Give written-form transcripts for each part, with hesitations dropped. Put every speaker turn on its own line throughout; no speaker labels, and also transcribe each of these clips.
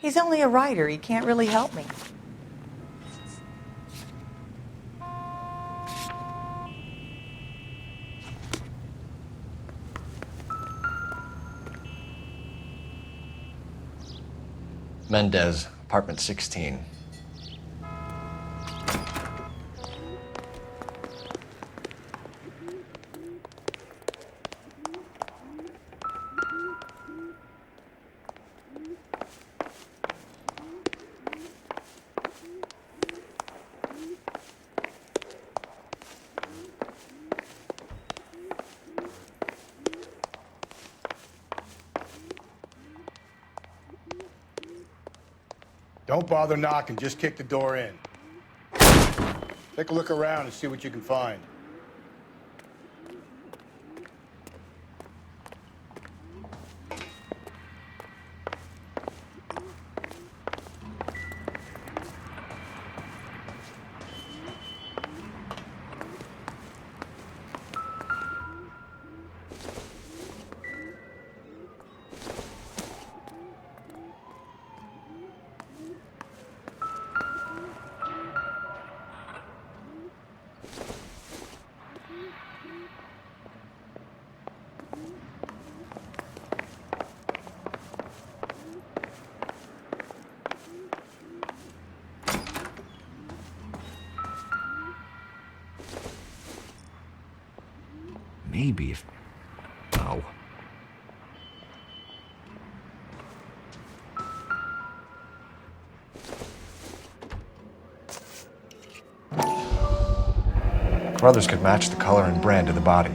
He's only a writer. He can't really help me.
Mendez, apartment 16.
Don't bother knocking, just kick the door in. Take a look around and see what you can find.
Maybe if... No.
Brothers could match the color and brand of the body.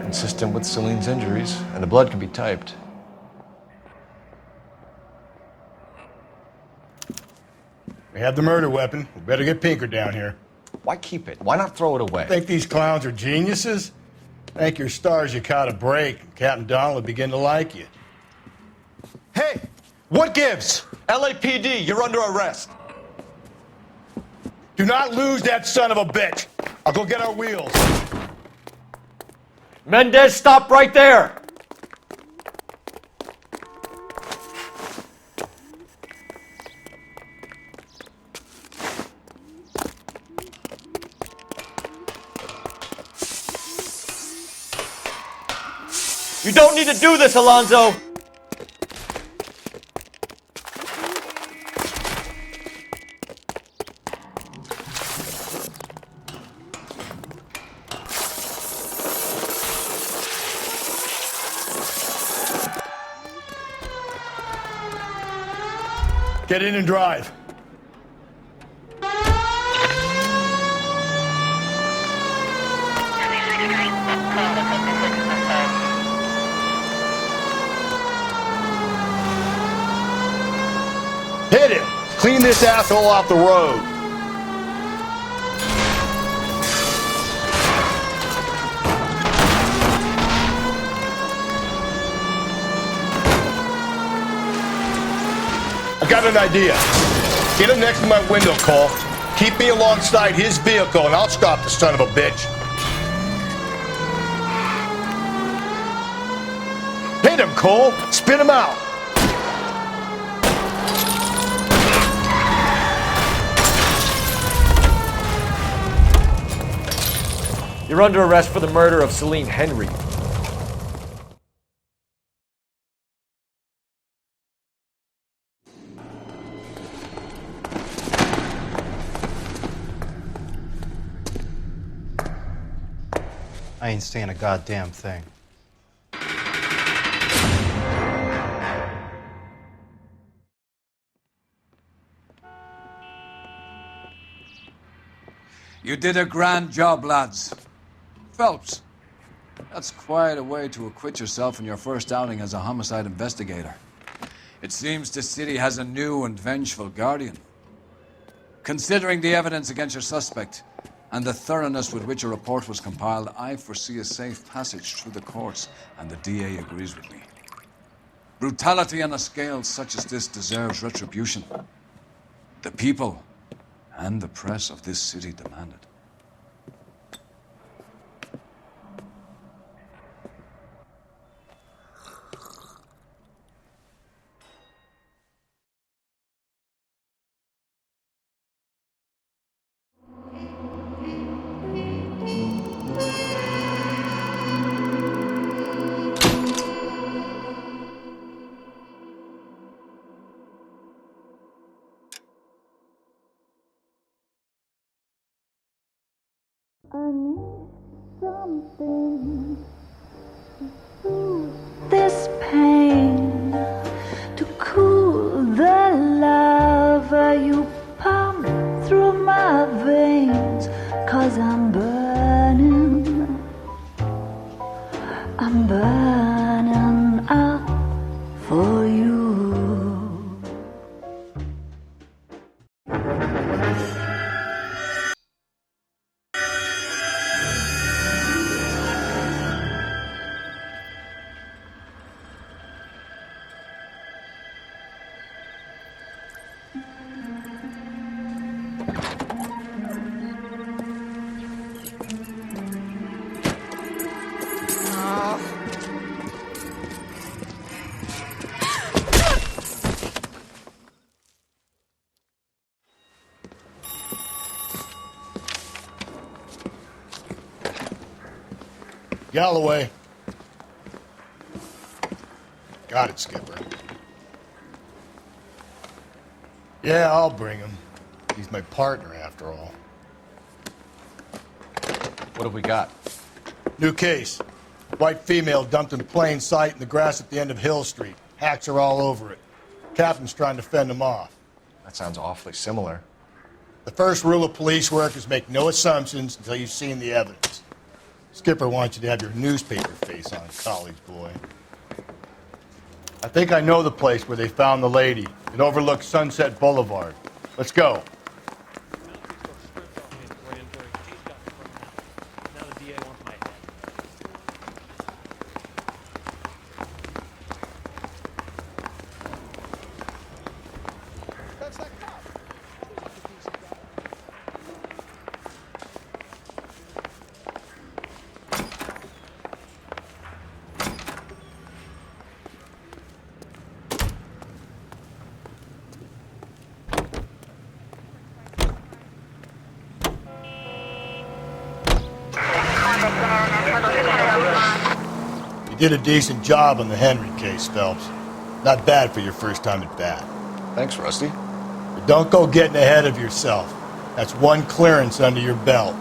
Consistent with Celine's injuries, and the blood can be typed.
We have the murder weapon. We better get Pinker down here.
Why keep it? Why not throw it away?
Think these clowns are geniuses? Thank your stars you caught a break. Captain Donald will begin to like you.
Hey, what gives? LAPD, you're under arrest.
Do not lose that son of a bitch. I'll go get our wheels.
Mendez, stop right there! You don't need to do this, Alonzo!
Get in and drive. Hit him! Clean this asshole off the road. I got an idea. Get him next to my window, Cole. Keep me alongside his vehicle and I'll stop the son of a bitch. Hit him, Cole. Spin him out.
You're under arrest for the murder of Celine Henry.
I ain't saying a goddamn thing.
You did a grand job, lads. Phelps, that's quite a way to acquit yourself in your first outing as a homicide investigator. It seems the city has a new and vengeful guardian. Considering the evidence against your suspect and the thoroughness with which a report was compiled, I foresee a safe passage through the courts, and the DA agrees with me. Brutality on a scale such as this deserves retribution. The people and the press of this city demanded.
I need something to soothe this pain, to cool the lava you pump through my veins, 'cause I'm burning up for you.
Galloway. Got it, Skipper. Yeah, I'll bring him. He's my partner, after all.
What have we got?
New case. White female dumped in plain sight in the grass at the end of Hill Street. Hacks are all over it. Captain's trying to fend them off.
That sounds awfully similar.
The first rule of police work is make no assumptions until you've seen the evidence. Skipper wants you to have your newspaper face on, college boy. I think I know the place where they found the lady. It overlooks Sunset Boulevard. Let's go. You did a decent job on the Henry case, Phelps. Not bad for your first time at bat.
Thanks, Rusty.
But don't go getting ahead of yourself. That's one clearance under your belt.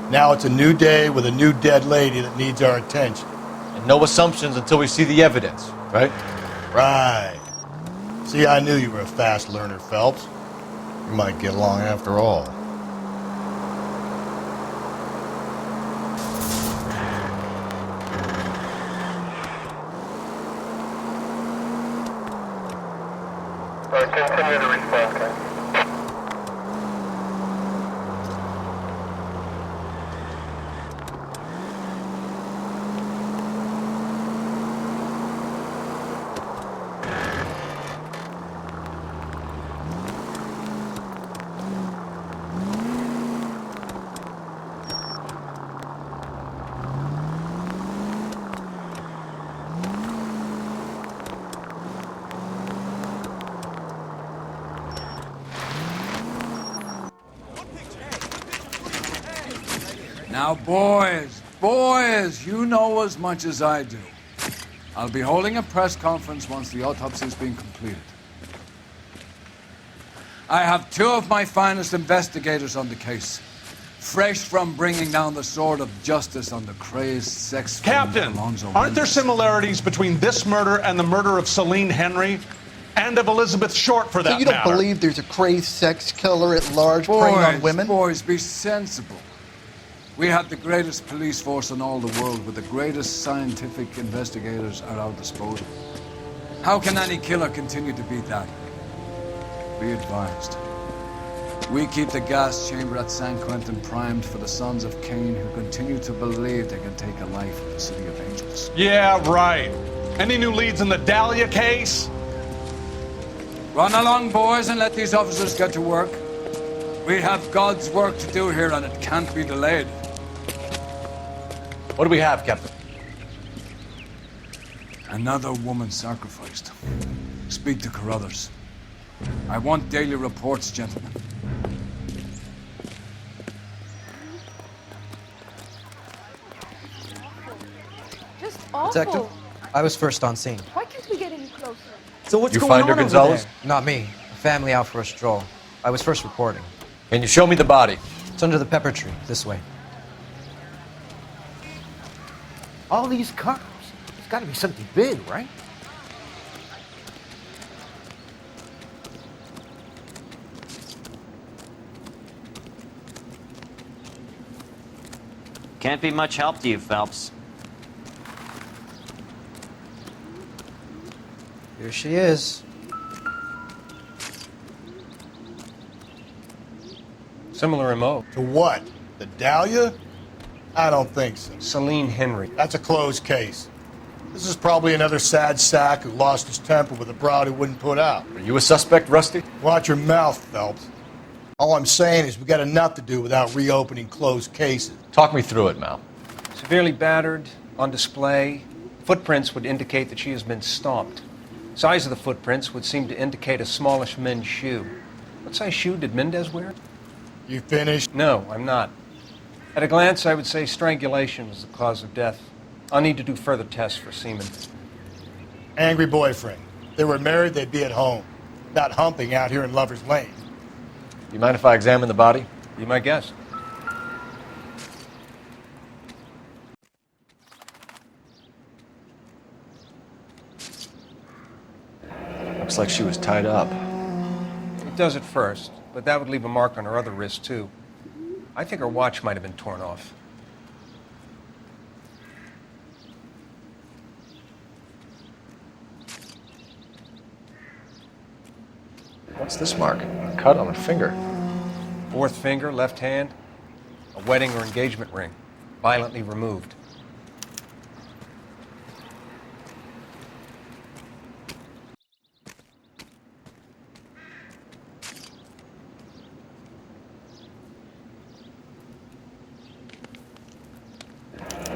Now it's a new day with a new dead lady that needs our attention.
And no assumptions until we see the evidence, right?
Right. See, I knew you were a fast learner, Phelps. You might get along after all.
Continue to respond, okay?
Now, boys, you know as much as I do. I'll be holding a press conference once the autopsy's been completed. I have two of my finest investigators on the case, fresh from bringing down the sword of justice on the crazed sex
Captain,
Alonzo
aren't there
Mendes.
similarities between this murder and the murder of Celine Henry? And of Elizabeth Short, for that
So you don't
matter?
believe there's a crazed sex killer at large preying on women?
Boys, be sensible. We have the greatest police force in all the world, with the greatest scientific investigators at our disposal. How can any killer continue to beat that? Be advised. We keep the gas chamber at San Quentin primed for the sons of Cain who continue to believe they can take a life in the city of angels.
Yeah, right. Any new leads in the Dahlia case?
Run along, boys, and let these officers get to work. We have God's work to do here, and it can't be delayed.
What do we have, Captain?
Another woman sacrificed. Speak to Carruthers. I want daily reports, gentlemen.
Just awful.
Detective, I was first on scene.
Why can't we get any closer?
So what's
You
going
find
on
her,
over
Gonzalez?
there?
Not me. A family out for a stroll. I was first reporting.
Can you show me the body?
It's under the pepper tree, this way.
All these cars. It's got to be something big, right?
Can't be much help to you, Phelps.
Here she is.
Similar MO.
To what? The Dahlia? I don't think so.
Celine Henry.
That's a closed case. This is probably another sad sack who lost his temper with a broad who wouldn't put out.
Are you a suspect, Rusty?
Watch your mouth, Phelps. All I'm saying is we got enough to do without reopening closed cases.
Talk me through it, Mal.
Severely battered, on display. Footprints would indicate that she has been stomped. Size of the footprints would seem to indicate a smallish men's shoe. What size shoe did Mendez wear?
You finished?
No, I'm not. At a glance, I would say strangulation was the cause of death. I'll need to do further tests for semen.
Angry boyfriend. If they were married, they'd be at home. Not humping out here in Lover's Lane.
You mind if I examine the body?
Be my guest.
Looks like she was tied up.
It does at first, but that would leave a mark on her other wrist, too. I think her watch might have been torn off.
What's this mark? A cut on a finger.
Fourth finger, left hand, a wedding or engagement ring, violently removed.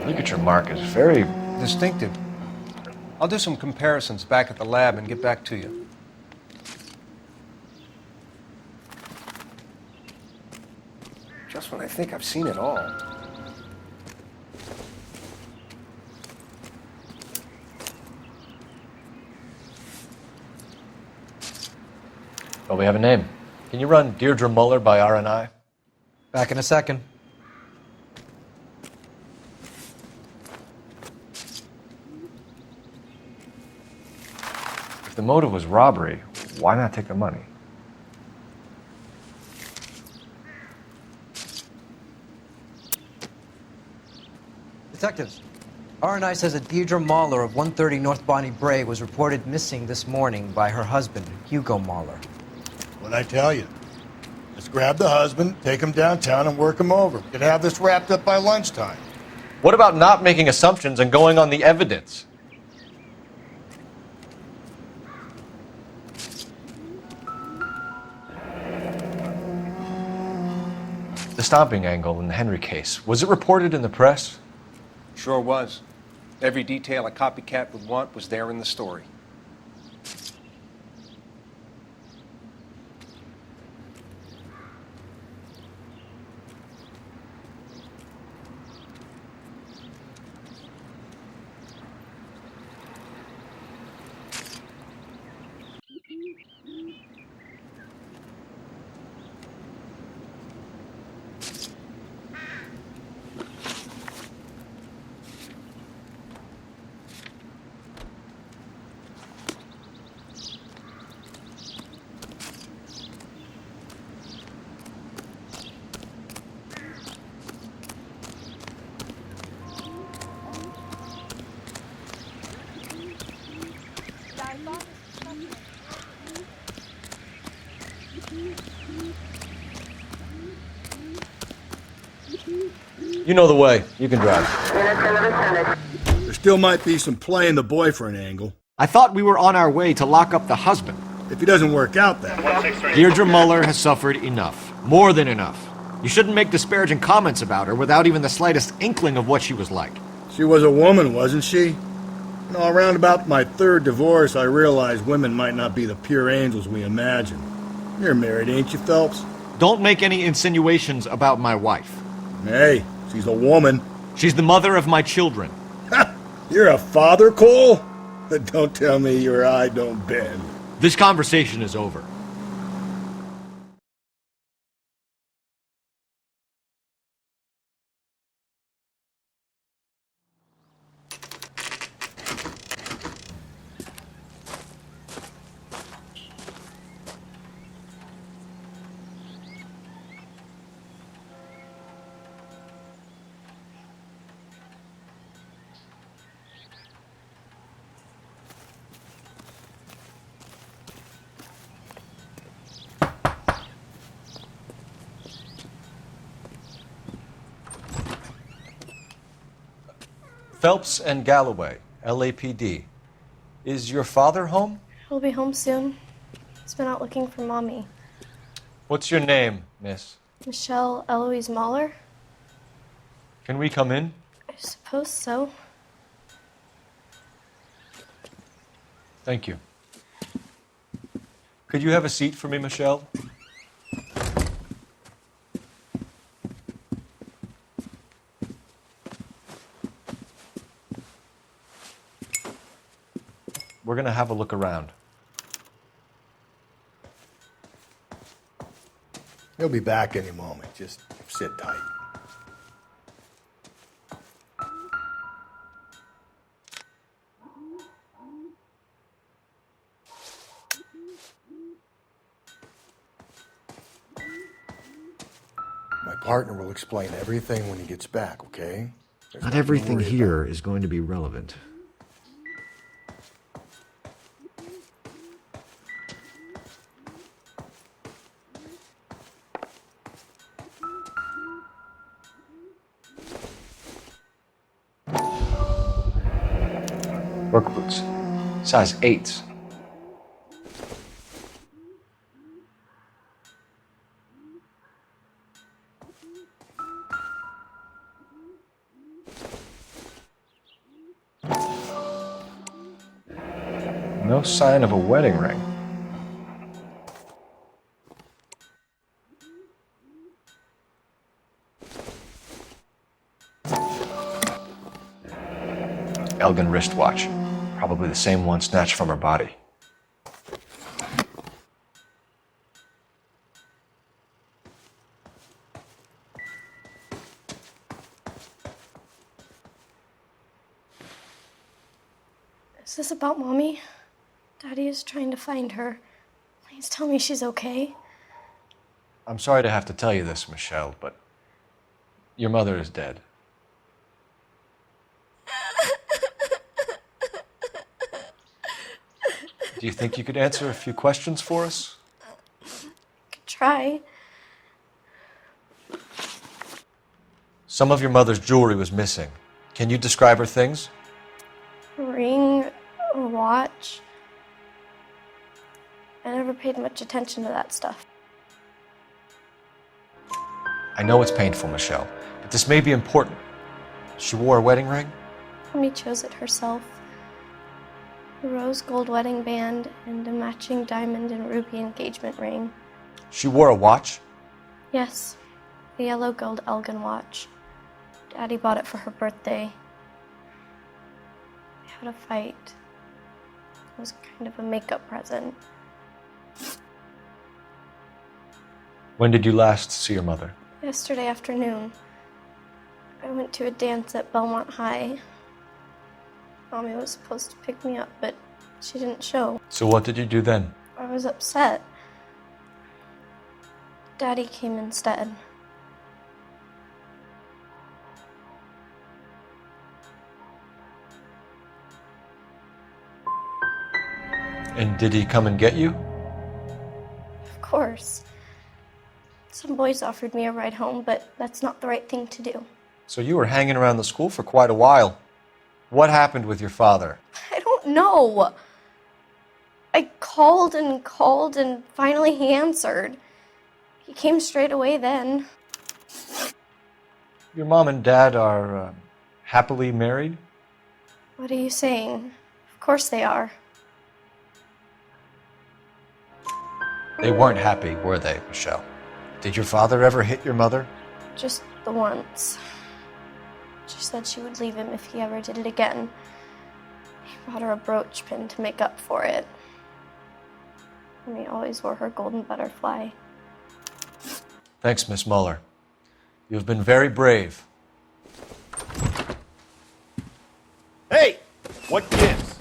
Ligature mark is very
distinctive. I'll do some comparisons back at the lab and get back to you. Just when I think I've seen it all.
Well, we have a name. Can you run Deirdre Muller by RNI?
Back in a second.
If the motive was robbery, why not take the money?
Detectives, RNI says that Deirdre Mahler of 130 North Bonnie Bray was reported missing this morning by her husband, Hugo Mahler.
What'd I tell you? Let's grab the husband, take him downtown, and work him over. We could have this wrapped up by lunchtime.
What about not making assumptions and going on the evidence? The stomping angle in the Henry case, was it reported in the press?
Sure was. Every detail a copycat would want was there in the story.
You know the way. You can drive.
There still might be some play in the boyfriend angle.
I thought we were on our way to lock up the husband.
If he doesn't work out that way.
Deirdre Muller has suffered enough. More than enough. You shouldn't make disparaging comments about her without even the slightest inkling of what she was like.
She was a woman, wasn't she? You know, around about my third divorce, I realized women might not be the pure angels we imagine. You're married, ain't you, Phelps?
Don't make any insinuations about my wife.
Hey, she's a woman.
She's the mother of my children.
You're a father, Cole? Don't tell me your eye don't bend.
This conversation is over.
Phelps and Galloway, LAPD. Is your father home?
He'll be home soon. He's been out looking for Mommy.
What's your name, miss?
Michelle Eloise Mahler?
Can we come in?
I suppose so.
Thank you. Could you have a seat for me, Michelle? We're going to have a look around.
He'll be back any moment. Just sit tight. My partner will explain everything when he gets back, okay? There's
Not
nothing to
everything
worry
here is going to be relevant.
Work boots. Size 8s. No sign of a wedding ring. Elgin wristwatch. Probably the same one snatched from her body.
Is this about Mommy? Daddy is trying to find her. Please tell me she's okay.
I'm sorry to have to tell you this, Michelle, but your mother is dead. Do you think you could answer a few questions for us?
Could try.
Some of your mother's jewelry was missing. Can you describe her things?
A ring, a watch. I never paid much attention to that stuff.
I know it's painful, Michelle, but this may be important. She wore a wedding ring?
Mommy chose it herself. A rose gold wedding band and a matching diamond and ruby engagement ring.
She wore a watch?
Yes, a yellow gold Elgin watch. Daddy bought it for her birthday. We had a fight. It was kind of a makeup present.
When did you last see your mother?
Yesterday afternoon. I went to a dance at Belmont High. Mommy was supposed to pick me up, but she didn't show.
So what did you do then?
I was upset. Daddy came instead.
And did he come and get you?
Of course. Some boys offered me a ride home, but that's not the right thing to do.
So you were hanging around the school for quite a while. What happened with your father?
I don't know. I called and finally he answered. He came straight away then.
Your mom and dad are happily married?
What are you saying? Of course they are.
They weren't happy, were they, Michelle? Did your father ever hit your mother?
Just the once. She said she would leave him if he ever did it again. He bought her a brooch pin to make up for it. And he always wore her golden butterfly.
Thanks, Miss Muller. You've been very brave.
Hey! What gives?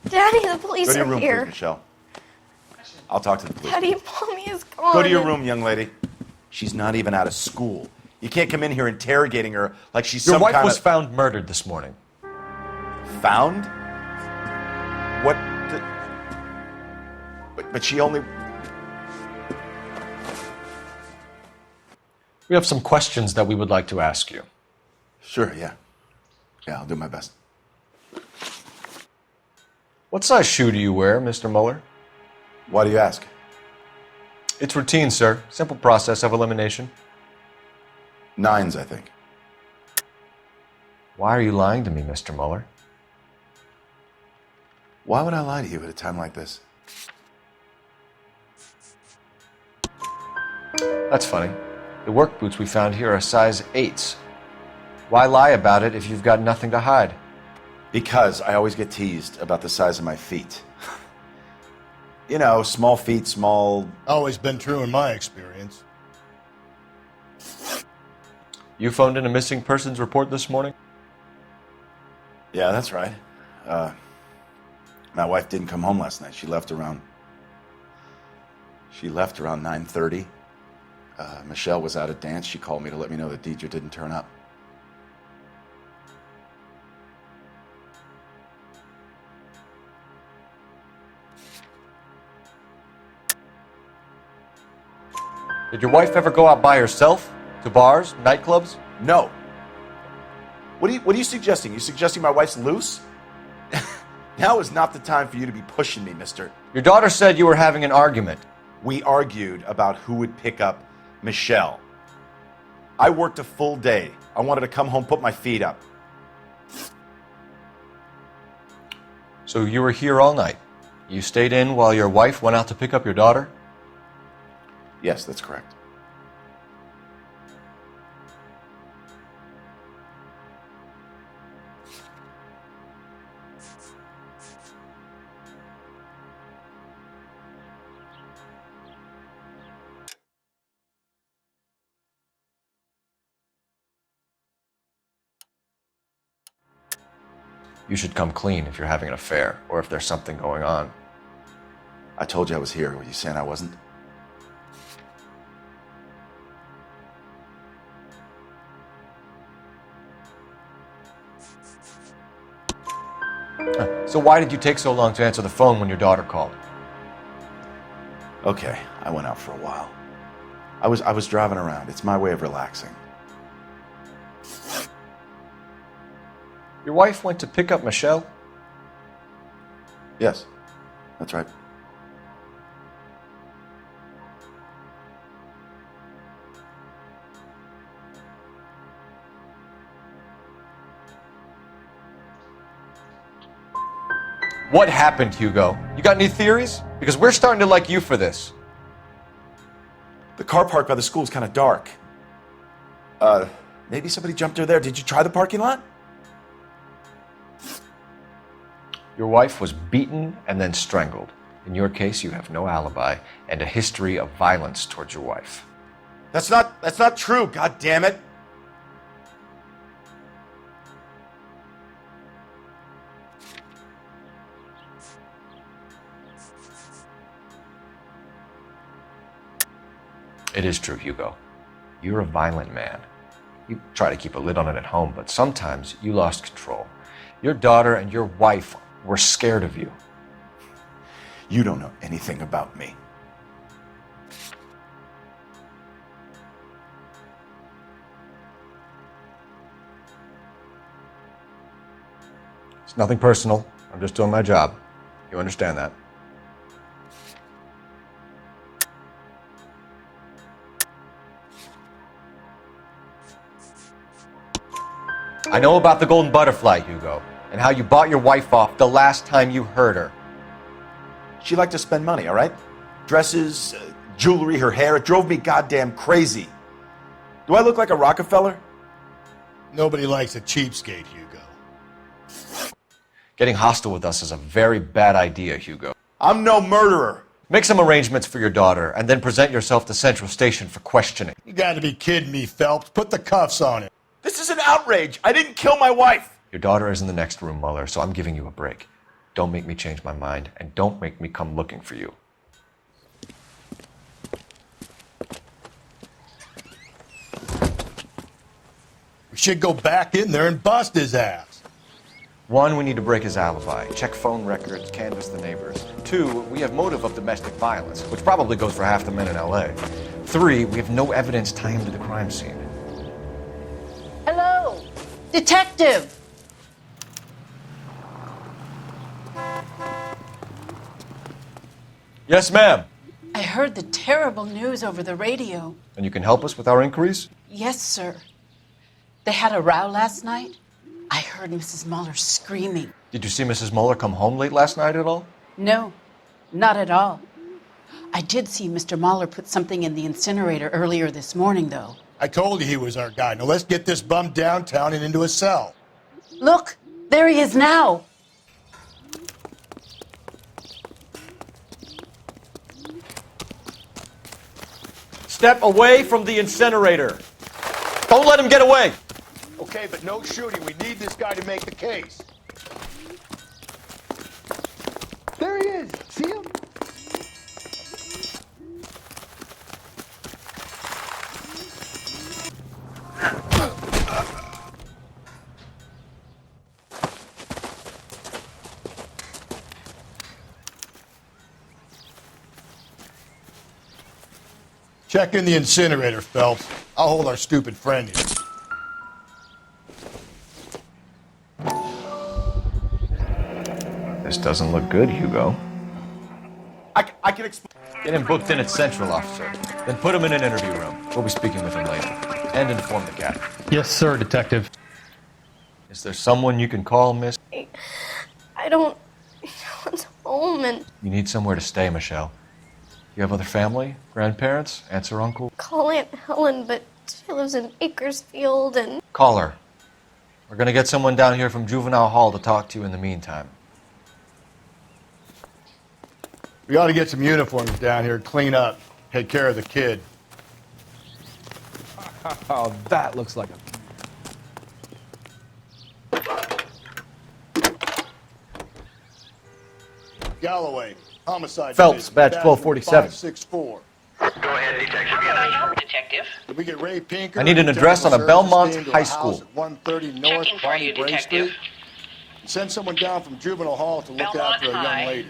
Daddy, the police
Go to your
are
room,
here.
please, Michelle. I'll talk to the police.
Daddy, Mommy is gone.
Go to your room, young lady. She's not even out of school. You can't come in here interrogating her like she's
Your
some
wife
kind
was
of...
found murdered this morning.
Found? What the... But she only...
We have some questions that we would like to ask you.
Sure, yeah. Yeah, I'll do my best.
What size shoe do you wear, Mr. Muller?
Why do you ask?
It's routine, sir. Simple process of elimination.
9s, I think.
Why are you lying to me, Mr. Muller?
Why would I lie to you at a time like this?
That's funny. The work boots we found here are size 8s. Why lie about it if you've got nothing to hide?
Because I always get teased about the size of my feet. You know, small feet, small...
Always been true in my experience.
You phoned in a missing persons report this morning?
Yeah, that's right. My wife didn't come home last night. She left around 9:30. Michelle was out at dance. She called me to let me know that Deidre didn't turn up.
Did your wife ever go out by herself? To bars, nightclubs?
No. What are you suggesting? You suggesting my wife's loose? Now is not the time for you to be pushing me, mister.
Your daughter said you were having an argument.
We argued about who would pick up Michelle. I worked a full day. I wanted to come home, put my feet up.
So you were here all night. You stayed in while your wife went out to pick up your daughter?
Yes, that's correct.
You should come clean if you're having an affair or if there's something going on.
I told you I was here. Were you saying I wasn't?
So why did you take so long to answer the phone when your daughter called?
Okay, I went out for a while. I was driving around. It's my way of relaxing.
Your wife went to pick up Michelle?
Yes, that's right.
What happened, Hugo? You got any theories? Because we're starting to like you for this.
The car parked by the school is kind of dark. Maybe somebody jumped her there. Did you try the parking lot?
Your wife was beaten and then strangled. In your case, you have no alibi and a history of violence towards your wife.
That's not true, god damn it.
It is true, Hugo. You're a violent man. You try to keep a lid on it at home, but sometimes you lost control. Your daughter and your wife were scared of you.
You don't know anything about me.
It's nothing personal. I'm just doing my job. You understand that? I know about the golden butterfly, Hugo, and how you bought your wife off the last time you heard her.
She liked to spend money, all right? Dresses, jewelry, her hair. It drove me goddamn crazy. Do I look like a Rockefeller?
Nobody likes a cheapskate, Hugo.
Getting hostile with us is a very bad idea, Hugo.
I'm no murderer.
Make some arrangements for your daughter, and then present yourself to Central Station for questioning.
You gotta be kidding me, Phelps. Put the cuffs on him.
This is an outrage. I didn't kill my wife.
Your daughter is in the next room, Mueller, so I'm giving you a break. Don't make me change my mind, and don't make me come looking for you.
We should go back in there and bust his ass.
1, we need to break his alibi, check phone records, canvass the neighbors. 2, we have motive of domestic violence, which probably goes for half the men in LA. 3, we have no evidence tying him to the crime scene.
Hello, detective.
Yes, ma'am.
I heard the terrible news over the radio.
And you can help us with our inquiries?
Yes, sir. They had a row last night. I heard Mrs. Mueller screaming.
Did you see Mrs. Mueller come home late last night at all?
No, not at all. I did see Mr. Mueller put something in the incinerator earlier this morning, though.
I told you he was our guy. Now let's get this bum downtown and into a cell.
Look, there he is now.
Step away from the incinerator. Don't let him get away.
Okay, but no shooting. We need this guy to make the case.
There he is. See him?
Check in the incinerator, Phelps. I'll hold our stupid friend here.
This doesn't look good, Hugo.
I can explain.
Get him booked in at Central, officer. Then put him in an interview room. We'll be speaking with him later. And inform the cat.
Yes, sir, Detective.
Is there someone you can call, miss?
I don't want home and
You need somewhere to stay, Michelle. You have other family? Grandparents? Aunts or uncle?
call Aunt Helen, but she lives in Bakersfield and
Call her. We're gonna get someone down here from Juvenile Hall to talk to you in the meantime.
We ought to get some uniforms down here, clean up, take care of the kid.
Oh, that looks like a...
Galloway, homicide.
Phelps,
division,
badge
badge
1247.
564.
Go ahead, Detective.
How can I help, Detective?
Did we get Ray Pinker?
I need an address on a
Services
Belmont
into a
High
house
School.
at 130 North
Checking for
Bonnie
you,
Bray
Detective.
Street. Send someone down from Juvenile Hall to look
Belmont
after a
High.
young lady.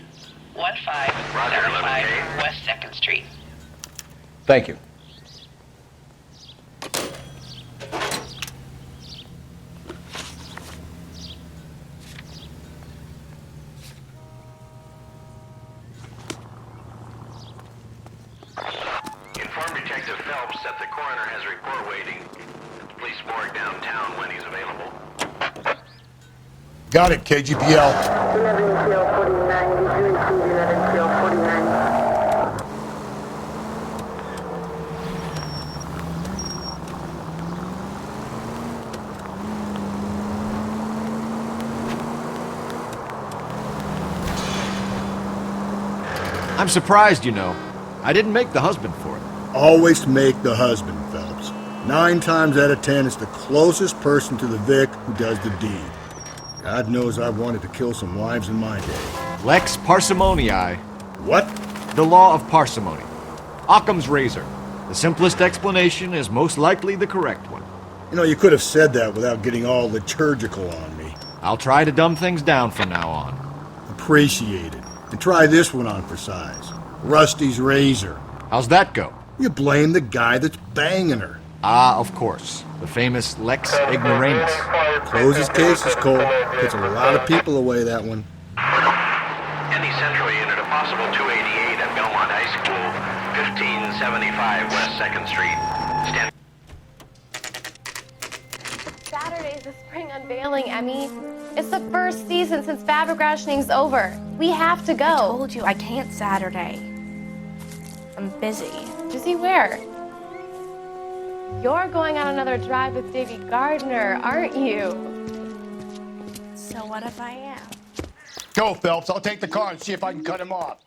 1575 West 2nd Street.
Thank you.
Inform Detective Phelps that the coroner has a report waiting at the police morgue downtown when he's available.
Got it, KGPL.
11 till 49, did you receive 11 till 49?
I'm surprised, you know. I didn't make the husband for it.
Always make the husband, Phelps. 9 times out of 10, it's the closest person to the Vic who does the deed. God knows I've wanted to kill some wives in my day.
Lex parsimoniae.
What?
The law of parsimony. Occam's razor. The simplest explanation is most likely the correct one.
You know, you could have said that without getting all liturgical on me.
I'll try to dumb things down from now on.
Appreciate it. And try this one on for size. Rusty's razor.
How's that go?
You blame the guy that's banging her.
Ah, of course. The famous Lex ignoramus.
Closes cases, Cole. Puts a lot of people away, that one.
Any Central unit, a possible 288 at Belmont High School, 1575 West 2nd Street. Stand.
Saturday's the spring bailing, Emmy. It's the first season since fabric rationing's over. We have to go.
I told you I can't Saturday. I'm busy.
Busy where? You're going on another drive with Davy Gardner, aren't you?
So what if I am?
Go, Phelps. I'll take the car and see if I can cut him off.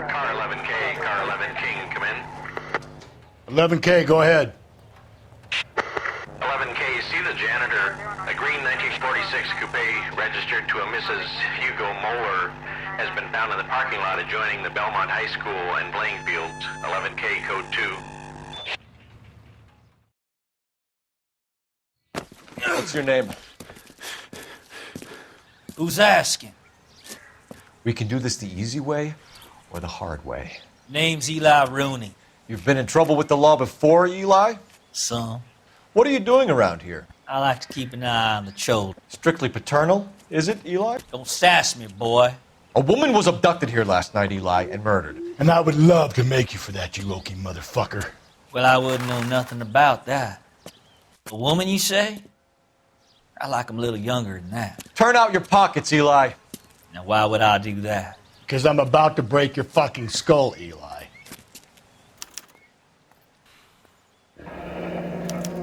Car 11K, Car 11 King, come in.
11K, go ahead.
11K, see the janitor. A green 1946 coupe registered to a Mrs. Hugo Moeller has been found in the parking lot adjoining the Belmont High School and playing fields. 11K, code 2.
What's your name?
Who's asking?
We can do this the easy way or the hard way.
Name's Eli Rooney.
You've been in trouble with the law before, Eli?
Some.
What are you doing around here?
I like to keep an eye on the children.
Strictly paternal, is it, Eli?
Don't sass me, boy.
A woman was abducted here last night, Eli, and murdered.
And I would love to make you for that, you Okie motherfucker.
Well, I wouldn't know nothing about that. A woman, you say? I like 'em a little younger than that.
Turn out your pockets, Eli.
Now, why would I do that?
Because I'm about to break your fucking skull, Eli.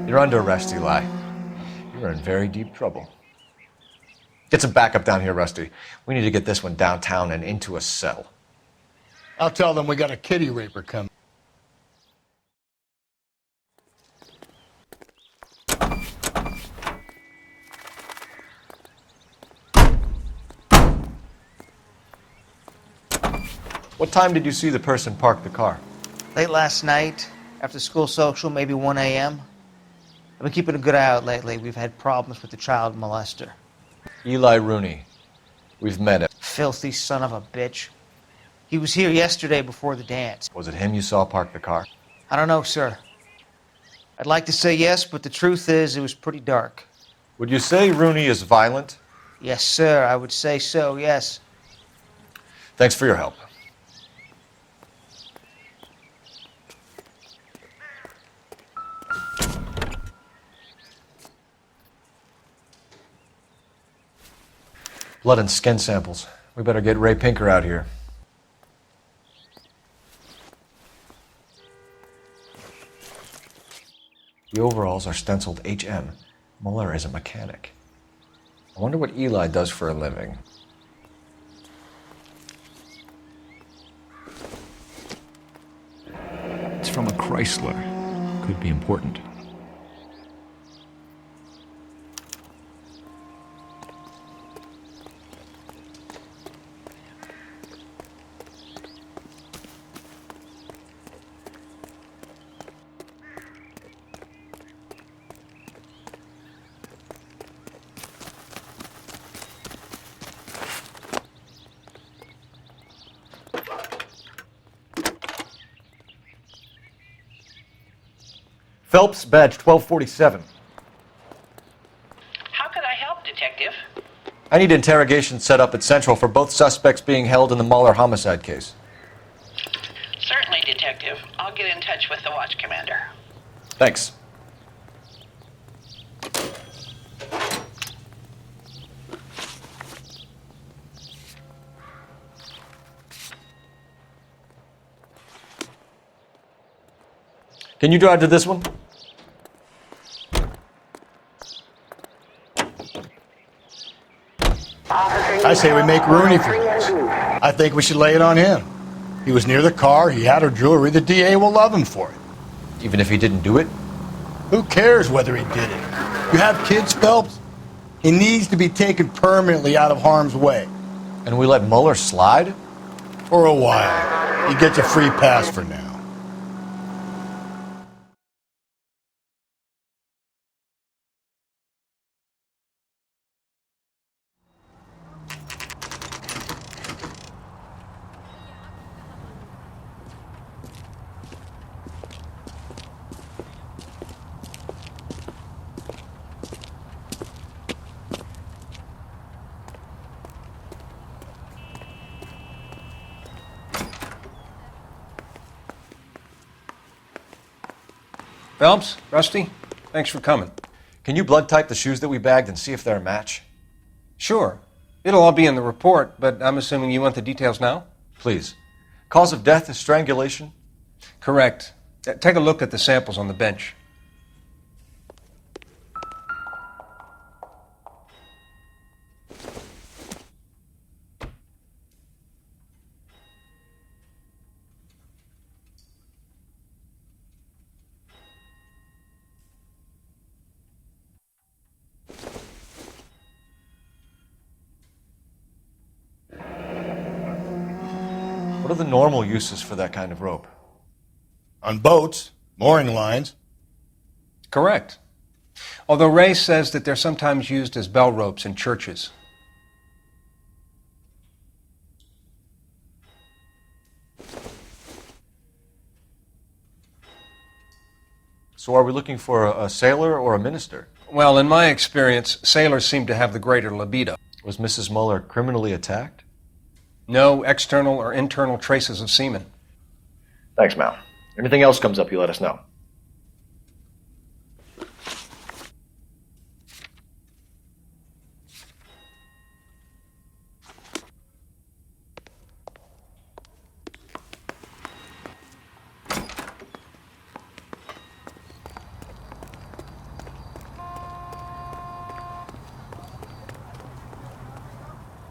You're under arrest, Eli. You're in very deep trouble. Get some backup down here, Rusty. We need to get this one downtown and into a cell.
I'll tell them we got a kitty raper coming.
What time did you see the person park the car?
Late last night, after school social, maybe 1 a.m. I've been keeping a good eye out lately. We've had problems with the child molester.
Eli Rooney. We've met him.
Filthy son of a bitch. He was here yesterday before the dance.
Was it him you saw park the car?
I don't know, sir. I'd like to say yes, but the truth is it was pretty dark.
Would you say Rooney is violent?
Yes, sir. I would say so, yes.
Thanks for your help. Blood and skin samples. We better get Ray Pinker out here. The overalls are stenciled HM. Muller is a mechanic. I wonder what Eli does for a living.
It's from a Chrysler. Could be important.
Phelps, badge 1247.
How can I help, Detective?
I need interrogation set up at Central for both suspects being held in the Mahler homicide case.
Certainly, Detective. I'll get in touch with the watch commander.
Thanks. Can you drive to this one?
I say we make Rooney for this. I think we should lay it on him. He was near the car, he had her jewelry, the DA will love him for it.
Even if he didn't do it?
Who cares whether he did it? You have kids, Phelps? He needs to be taken permanently out of harm's way.
And we let Mueller slide?
For a while. He gets a free pass for now.
Phelps, Rusty, thanks for coming.
Can you blood type the shoes that we bagged and see if they're a match?
Sure. It'll all be in the report, but I'm assuming you want the details now?
Please. Cause of death is strangulation?
Correct. Take a look at the samples on the bench.
What are the normal uses for that kind of rope?
On boats, mooring lines.
Correct. Although Ray says that they're sometimes used as bell ropes in churches.
So are we looking for a sailor or a minister?
Well, in my experience, sailors seem to have the greater libido.
Was Mrs. Mueller criminally attacked?
No external or internal traces of semen.
Thanks, Mal. Anything else comes up, you let us know.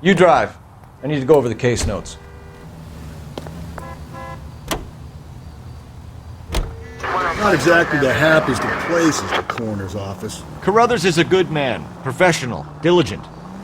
You drive. I need to go over the case notes.
Not exactly the happiest of places, the coroner's office.
Carruthers is a good man, professional, diligent.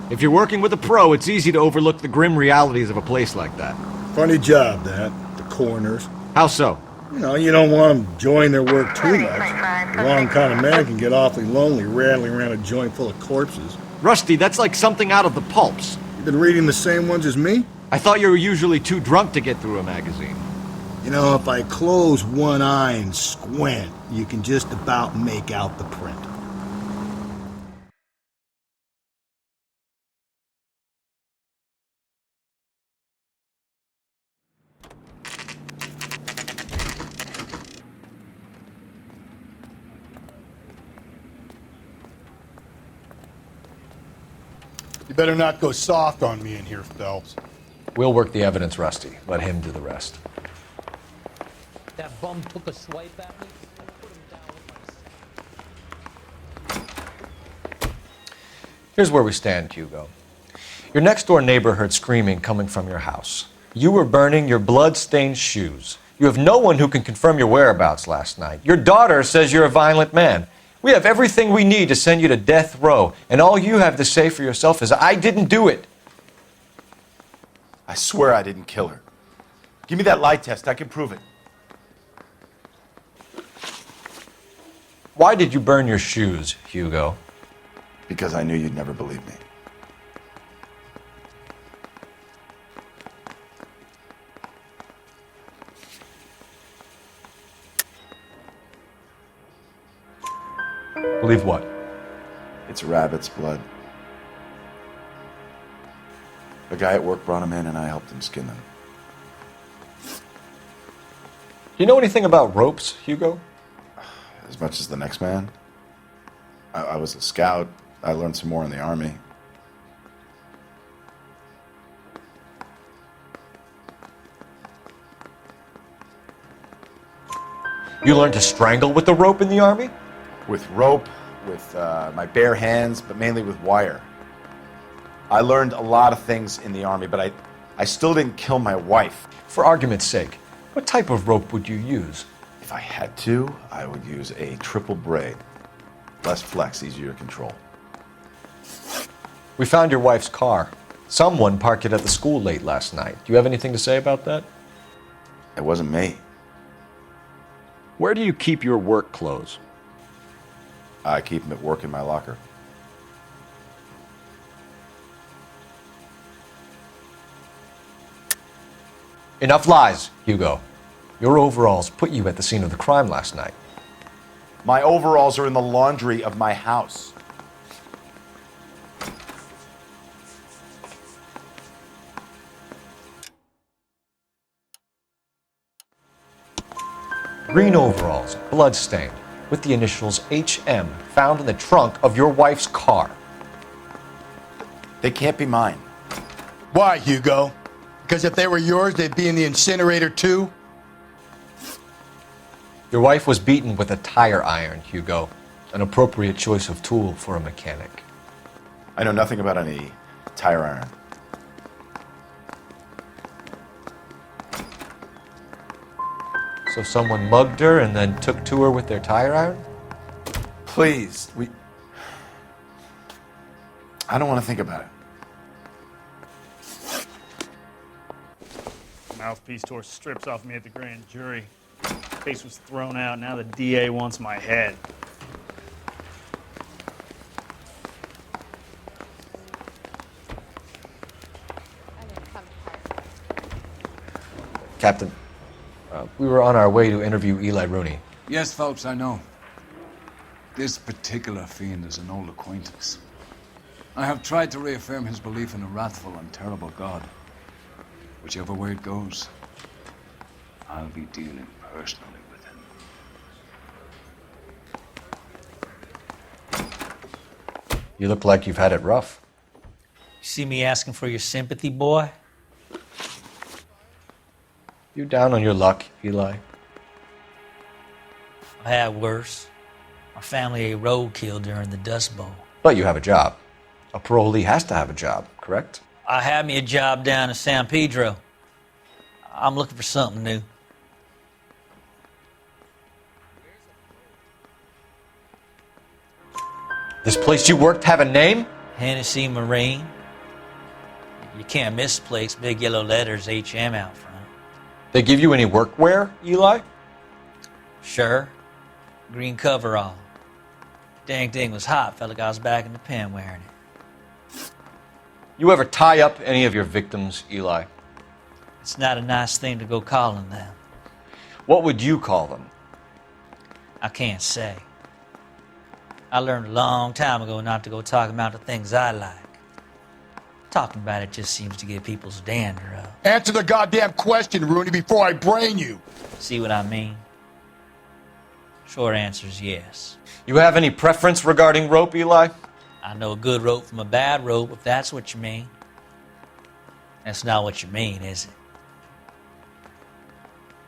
If you're working with a pro, it's easy to overlook the grim realities of a place like that.
Funny job, that, the coroner's.
How so?
You know, you don't want them enjoying their work too much. The wrong kind of man can get awfully lonely rattling around a joint full of corpses.
Rusty, that's like something out of the pulps.
You've been reading the same ones as me?
I thought you were usually too drunk to get through a magazine.
You know, if I close one eye and squint, you can just about make out the print. You better not go soft on me in here, Phelps.
We'll work the evidence, Rusty. Let him do the rest.
That bum took a swipe at me. I put him down with my...
Here's where we stand, Hugo. Your next-door neighbor heard screaming coming from your house. You were burning your blood-stained shoes. You have no one who can confirm your whereabouts last night. Your daughter says you're a violent man. We have everything we need to send you to death row, and all you have to say for yourself is, I didn't do it.
I swear I didn't kill her. Give me that lie test. I can prove it.
Why did you burn your shoes, Hugo?
Because I knew you'd never believe me.
Believe what?
It's rabbit's blood. A guy at work brought him in and I helped him skin them.
Do you know anything about ropes, Hugo?
As much as the next man. I was a scout. I learned some more in the Army.
You learned to strangle with the rope in the Army?
With rope, with my bare hands, but mainly with wire. I learned a lot of things in the Army, but I still didn't kill my wife.
For argument's sake, what type of rope would you use?
If I had to, I would use a triple braid. Less flex, easier to control.
We found your wife's car. Someone parked it at the school late last night. Do you have anything to say about that?
It wasn't me.
Where do you keep your work clothes?
I keep them at work in my locker.
Enough lies, Hugo. Your overalls put you at the scene of the crime last night.
My overalls are in the laundry of my house.
Green overalls, bloodstained, with the initials HM found in the trunk of your wife's car.
They can't be mine.
Why, Hugo? Because if they were yours, they'd be in the incinerator too?
Your wife was beaten with a tire iron, Hugo. An appropriate choice of tool for a mechanic.
I know nothing about any tire iron.
So someone mugged her and then took to her with their tire iron?
Please, I don't want to think about it.
Mouthpiece tore strips off me at the grand jury. Case was thrown out. Now the DA wants my head.
Captain, we were on our way to interview Eli Rooney.
Yes, Phelps, I know. This particular fiend is an old acquaintance. I have tried to reaffirm his belief in a wrathful and terrible God. Whichever way it goes, I'll be dealing personally with him.
You look like you've had it rough.
You see me asking for your sympathy, boy?
You down on your luck, Eli?
I had worse. My family ate roadkill during the Dust Bowl.
But you have a job. A parolee has to have a job, correct?
I had me a job down in San Pedro. I'm looking for something new.
This place you worked have a name?
Hennessy Marine. You can't miss the place. Big yellow letters, HM out front.
They give you any workwear, Eli?
Sure. Green coverall. Dang thing was hot. Felt like I was back in the pen wearing it.
You ever tie up any of your victims, Eli?
It's not a nice thing to go calling them.
What would you call them?
I can't say. I learned a long time ago not to go talking about the things I like. Talking about it just seems to get people's dander up.
Answer the goddamn question, Rooney, before I brain you.
See what I mean? Short answer is yes.
You have any preference regarding rope, Eli?
I know a good rope from a bad rope, if that's what you mean. That's not what you mean, is it?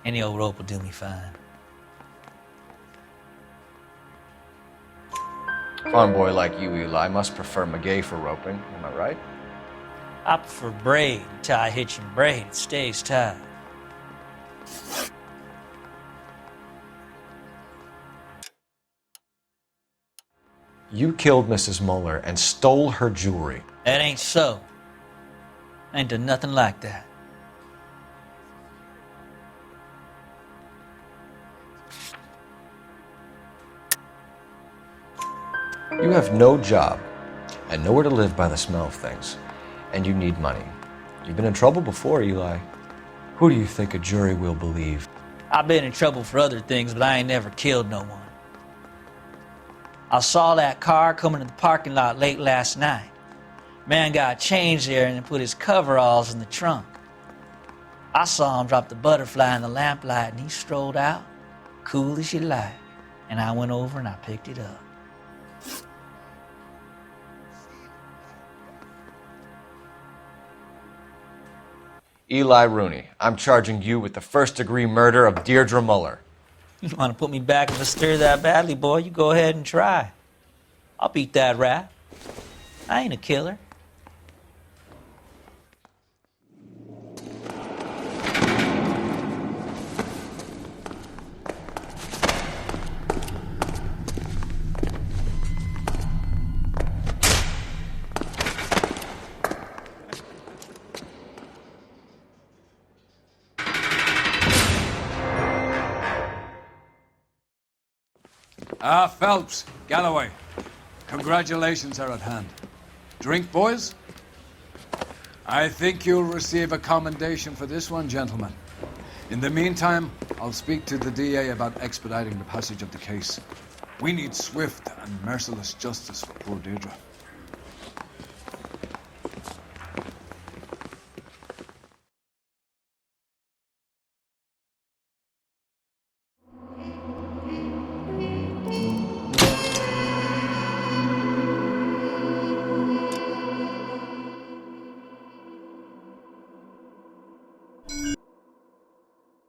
Any old rope will do me fine.
Farm boy like you, Eli, must prefer Magay for roping. Am I right?
I prefer braid. Tie, hitch, and braid. It stays tied.
You killed Mrs. Muller and stole her jewelry.
That ain't so. I ain't done nothing like that.
You have no job and nowhere to live by the smell of things, and you need money. You've been in trouble before, Eli. Who do you think a jury will believe?
I've been in trouble for other things, but I ain't never killed no one. I saw that car coming to the parking lot late last night. Man got changed there and then put his coveralls in the trunk. I saw him drop the butterfly in the lamplight and he strolled out, cool as you like. And I went over and I picked it up.
Eli Rooney, I'm charging you with the first-degree murder of Deirdre Muller.
You want to put me back in the stir that badly, boy? You go ahead and try. I'll beat that rap. I ain't a killer.
Phelps, Galloway. Congratulations are at hand. Drink, boys? I think you'll receive a commendation for this one, gentlemen. In the meantime, I'll speak to the DA about expediting the passage of the case. We need swift and merciless justice for poor Deirdre.